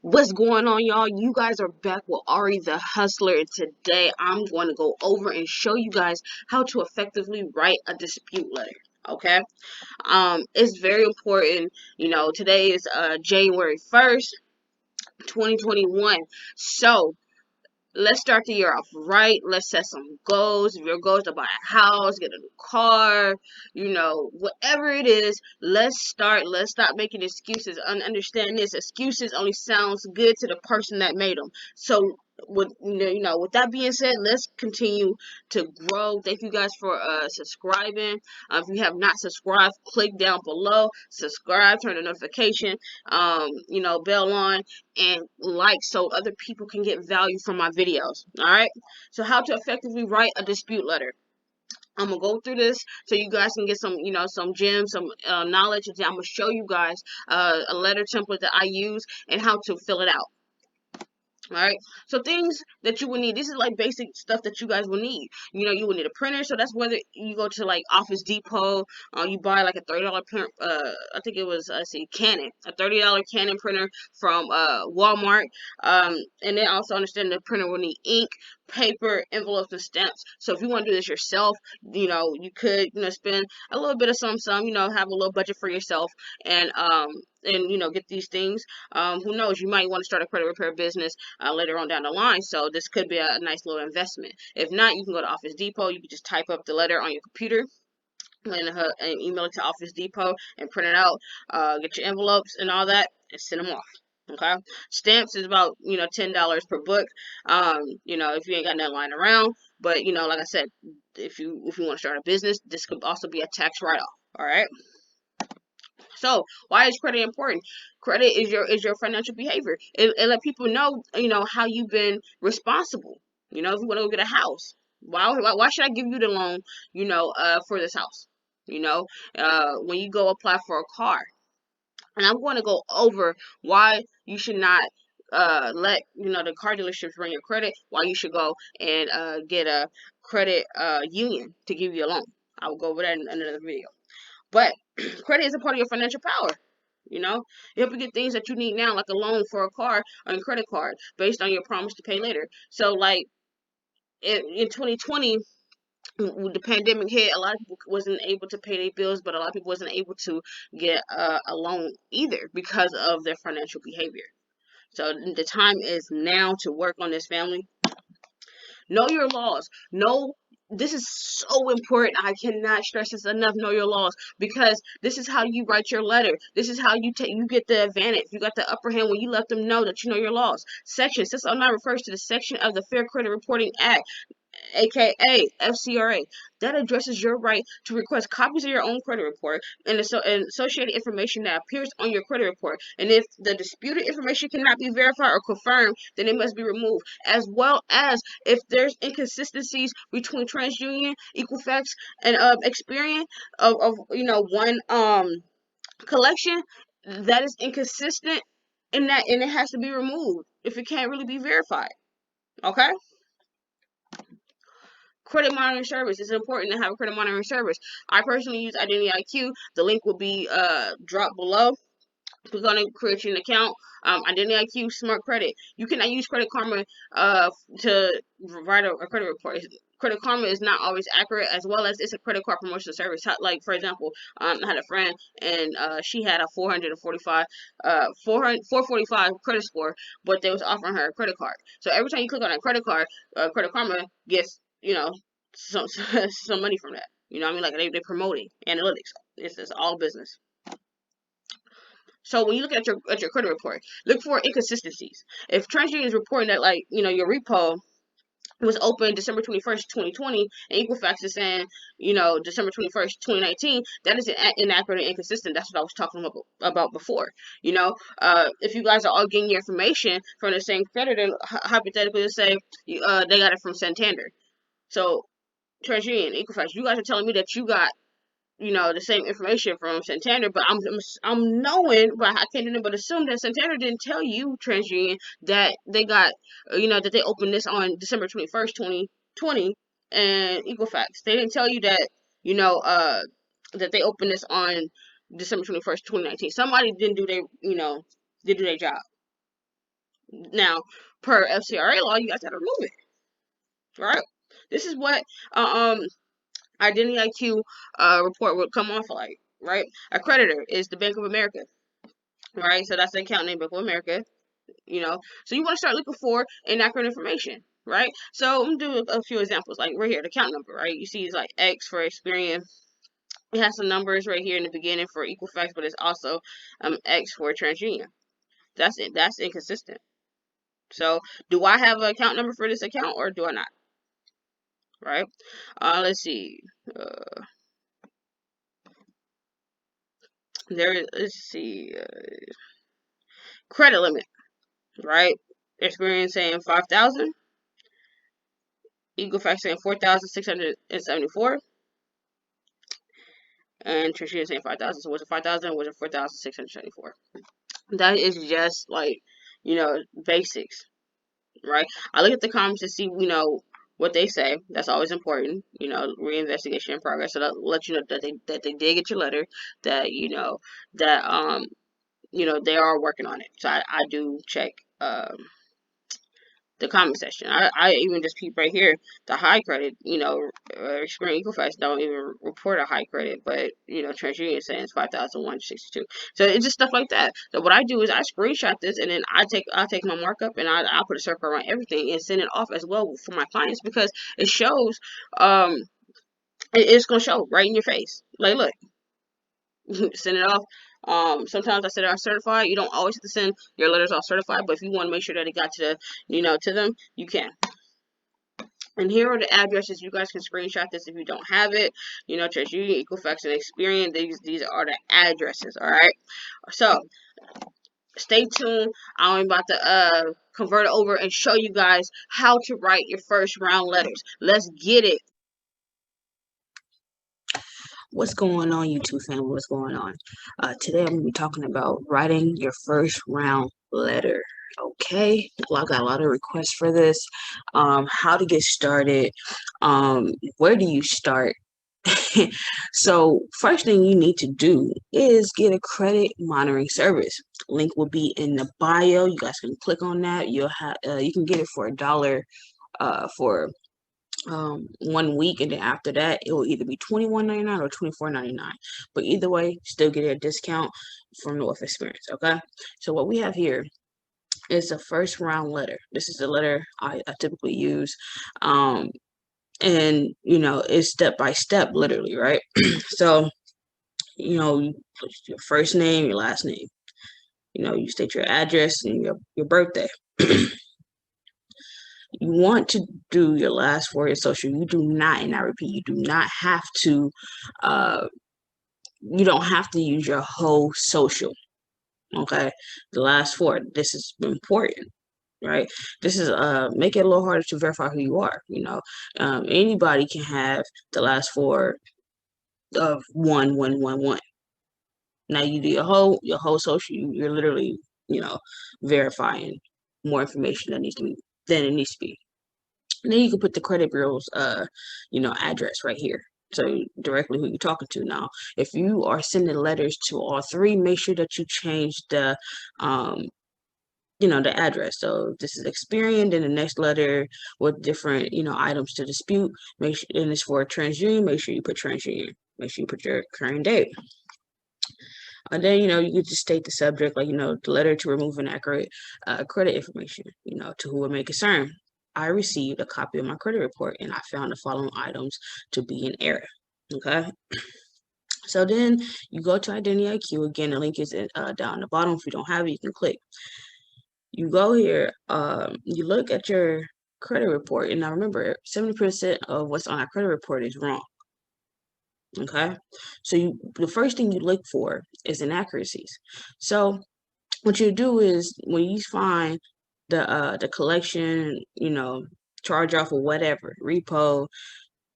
What's going on, y'all? You guys are back with Ari the Hustler, and today I'm going to go over and show you guys how to effectively write a dispute letter. Okay, it's very important. Today is January 1st, 2021. So let's start the year off right. Let's set some goals. If your goal is to buy a house, get a new car, whatever it is, let's start. Let's stop making excuses. Understand this: excuses only sounds good to the person that made them. So with that being said, let's continue to grow. Thank you guys for subscribing. If you have not subscribed, click down below, subscribe, turn the notification bell on, and like, so other people can get value from my videos. All right, so how to effectively write a dispute letter. I'm gonna go through this so you guys can get some gems, some knowledge, and I'm gonna show you guys a letter template that I use and how to fill it out. All right, so things that you will need. This is like basic stuff that you guys will need. You will need a printer. So that's whether you go to like Office Depot, you buy like a $30 print. I think it was Canon, a $30 Canon printer from Walmart. And then also understand the printer will need ink, paper, envelopes, and stamps. So if you want to do this yourself, you could spend a little bit of some, have a little budget for yourself, and get these things. Who knows? You might want to start a credit repair business later on down the line. So this could be a nice little investment. If not, you can go to Office Depot. You can just type up the letter on your computer and email it to Office Depot and print it out. Get your envelopes and all that and send them off. Okay, stamps is about $10 per book. If you ain't got nothing lying around. But like I said, if you want to start a business, this could also be a tax write-off. All right. So why is credit important? Credit is your financial behavior. It let people know how you've been responsible. If you want to go get a house, why should I give you the loan? For this house. When you go apply for a car, and I'm going to go over why you should not let the car dealerships run your credit. Why you should go and get a credit union to give you a loan. I will go over that in another video. But credit is a part of your financial power. You help you get things that you need now, like a loan for a car or a credit card, based on your promise to pay later. So, like in 2020, when the pandemic hit, a lot of people wasn't able to pay their bills, but a lot of people wasn't able to get a loan either because of their financial behavior. So the time is now to work on this, family. Know your laws. This is so important. I cannot stress this enough. Know your laws, because this is how you write your letter. This is how you get the advantage. You got the upper hand when you let them know that you know your laws. Section 609 refers to the section of the Fair Credit Reporting Act, aka FCRA, that addresses your right to request copies of your own credit report and associated information that appears on your credit report. And if the disputed information cannot be verified or confirmed, then it must be removed. As well as if there's inconsistencies between TransUnion, Equifax, and Experian of one collection that is inconsistent in that, and it has to be removed if it can't really be verified. Okay. Credit monitoring service. It's important to have a credit monitoring service. I personally use Identity IQ. The link will be dropped below. We're going to create you an account. Identity IQ Smart Credit. You cannot use Credit Karma to write a credit report. Credit Karma is not always accurate, as well as it's a credit card promotion service. Like, for example, I had a friend, and she had a 445 credit score, but they was offering her a credit card. So every time you click on that credit card, Credit Karma gets some some money from that. What I mean? Like, they're promoting analytics. It's all business. So when you look at your credit report, look for inconsistencies. If TransUnion is reporting that, like, your repo was open December 21st, 2020, and Equifax is saying, December 21st, 2019, that is inaccurate and inconsistent. That's what I was talking about before. If you guys are all getting your information from the same creditor, hypothetically, let's say they got it from Santander. So TransUnion, Equifax, you guys are telling me that you got the same information from Santander, but I'm knowing, but I can't do but assume that Santander didn't tell you, TransUnion, that they got, that they opened this on December 21st, 2020, and Equifax. They didn't tell you that, that they opened this on December 21st, 2019. Somebody didn't do their job. Now, per FCRA law, you guys got to remove it, right? This is what Identity IQ report would come off like, right? A creditor is the Bank of America, right? So that's the account name, Bank of America, So you want to start looking for inaccurate information, right? So I'm gonna do a few examples, like right here, the account number, right? You see it's like X for Experian. It has some numbers right here in the beginning for Equifax, but it's also X for TransUnion. That's it. That's inconsistent. So do I have an account number for this account or do I not? Right? Let's see. Uh, let's see. Credit limit, right? Experian saying 5,000. Equifax saying 4,674. And TransUnion saying 5,000. So was it 5,000 or was it 4,674? That is just like, basics, right? I look at the comments to see, what they say. That's always important. Reinvestigation in progress. So that let you know that they did get your letter. That that they are working on it. So I do check the comment section. I even just peep right here the high credit. Experian Equifax don't even report a high credit, but TransUnion is saying it's 5,162. So it's just stuff like that. So what I do is I screenshot this and then I take my markup and I put a circle around everything and send it off as well for my clients because it shows it's gonna show right in your face. Like look, send it off. Sometimes I send it off certified. You don't always have to send your letters off certified, but if you want to make sure that it got to to them, you can. And here are the addresses. You guys can screenshot this if you don't have it. TransUnion, Equifax, and Experian. These are the addresses. All right. So stay tuned. I'm about to convert it over and show you guys how to write your first round letters. Let's get it. What's going on, YouTube family? What's going on? Today I'm going to be talking about writing your first round letter. Okay, well, I got a lot of requests for this. How to get started. Where do you start? So first thing you need to do is get a credit monitoring service. Link will be in the bio. You guys can click on that. You'll have you can get it for $1 for 1 week, and then after that it will either be $21.99 or $24.99, but either way still get a discount from North Experience. Okay, so what we have here is a first round letter. This is the letter I typically use, and it's step by step, literally, right? So you put your first name, your last name, you state your address and your birthday. You want to do your last 4 of social. You do not, and I repeat, you do not have to, you don't have to use your whole social. Okay, the last 4. This is important, right? This is make it a little harder to verify who you are. Anybody can have the last 4 of 1111. Now you do your whole social. You're literally verifying more information than it needs to be. And then you can put the credit bureau's address right here. So directly who you're talking to. Now, if you are sending letters to all 3, make sure that you change the the address. So this is Experian, then the next letter with different, items to dispute. Make sure, and it's for TransUnion, make sure you put TransUnion. Make sure you put your current date. And then, you could just state the subject, like, the letter to remove inaccurate credit information, to whom it may concern. I received a copy of my credit report and I found the following items to be in error. Okay. So then you go to Identity IQ. Again, the link is down the bottom. If you don't have it, you can click. You go here, you look at your credit report, and now remember, 70% of what's on our credit report is wrong. Okay, so the first thing you look for is inaccuracies. So what you do is when you find the collection, charge off or whatever, repo,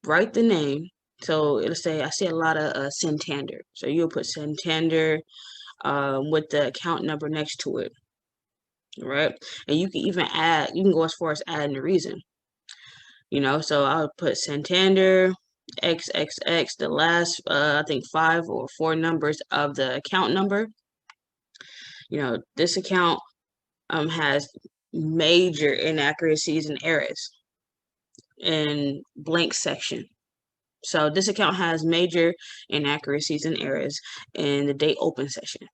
write the name. So it'll say, I see a lot of Santander. So you'll put Santander with the account number next to it. Right, and you can even add, you can go as far as adding the reason. So I'll put Santander XXX, the last I think 5 or 4 numbers of the account number. This account has major inaccuracies and errors in blank section. So this account has major inaccuracies and errors in the date open session.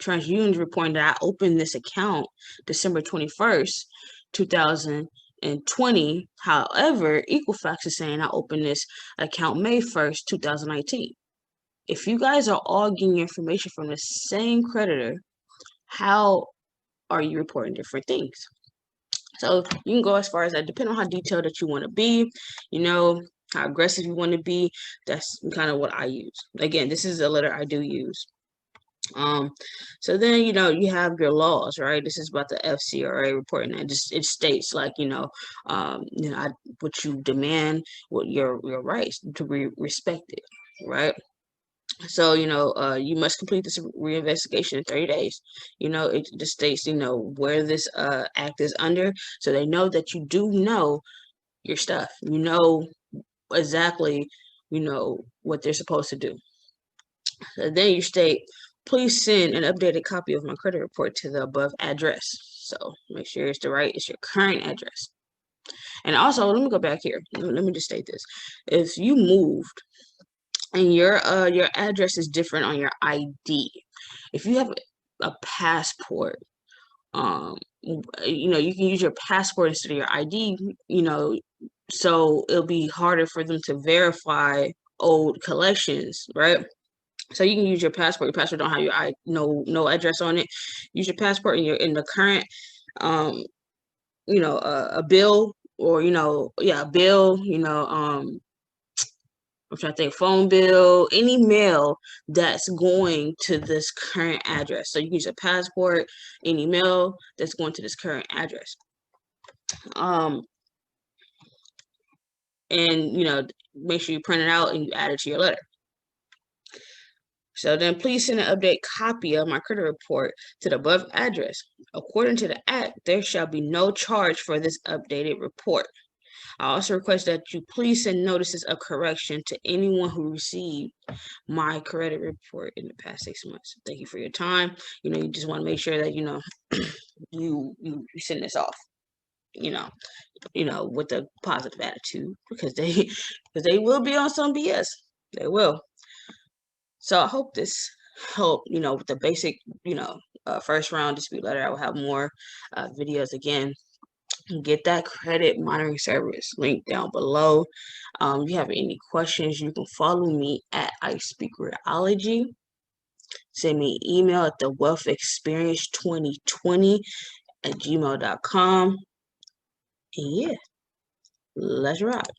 TransUnion is reporting that I opened this account December 21st, 2020. However, Equifax is saying I opened this account May 1st, 2019. If you guys are all getting information from the same creditor, how are you reporting different things? So you can go as far as that, depending on how detailed that you want to be, how aggressive you want to be. That's kind of what I use. Again, this is a letter I do use. So then, you have your laws, right? This is about the FCRA reporting, and it states like, what you demand, what your rights to be respected, right? So, you must complete this reinvestigation in 30 days. It just states, where this act is under, so they know that you do know your stuff. You know exactly, what they're supposed to do. So then you state, please send an updated copy of my credit report to the above address. So make sure it's your current address. And also, let me go back here. Let me just state this. If you moved and your address is different on your ID, if you have a passport, you can use your passport instead of your ID, so it'll be harder for them to verify old collections, right? So you can use your passport. Your passport don't have your no address on it. Use your passport and you're in the current, a bill, or a bill. I'm trying to think, phone bill, any mail that's going to this current address. So you can use a passport, any mail that's going to this current address. And make sure you print it out and you add it to your letter. So then please send an update copy of my credit report to the above address. According to the Act, there shall be no charge for this updated report. I also request that you please send notices of correction to anyone who received my credit report in the past 6 months. Thank you for your time. You just want to make sure that, you send this off, with a positive attitude, because they will be on some BS. They will. So I hope this helped, with the basic, first round dispute letter. I will have more videos again. Get that credit monitoring service link down below. If you have any questions, you can follow me at I Speak Realology. Send me an email at the wealthexperience2020 at gmail.com. And yeah, let's rock.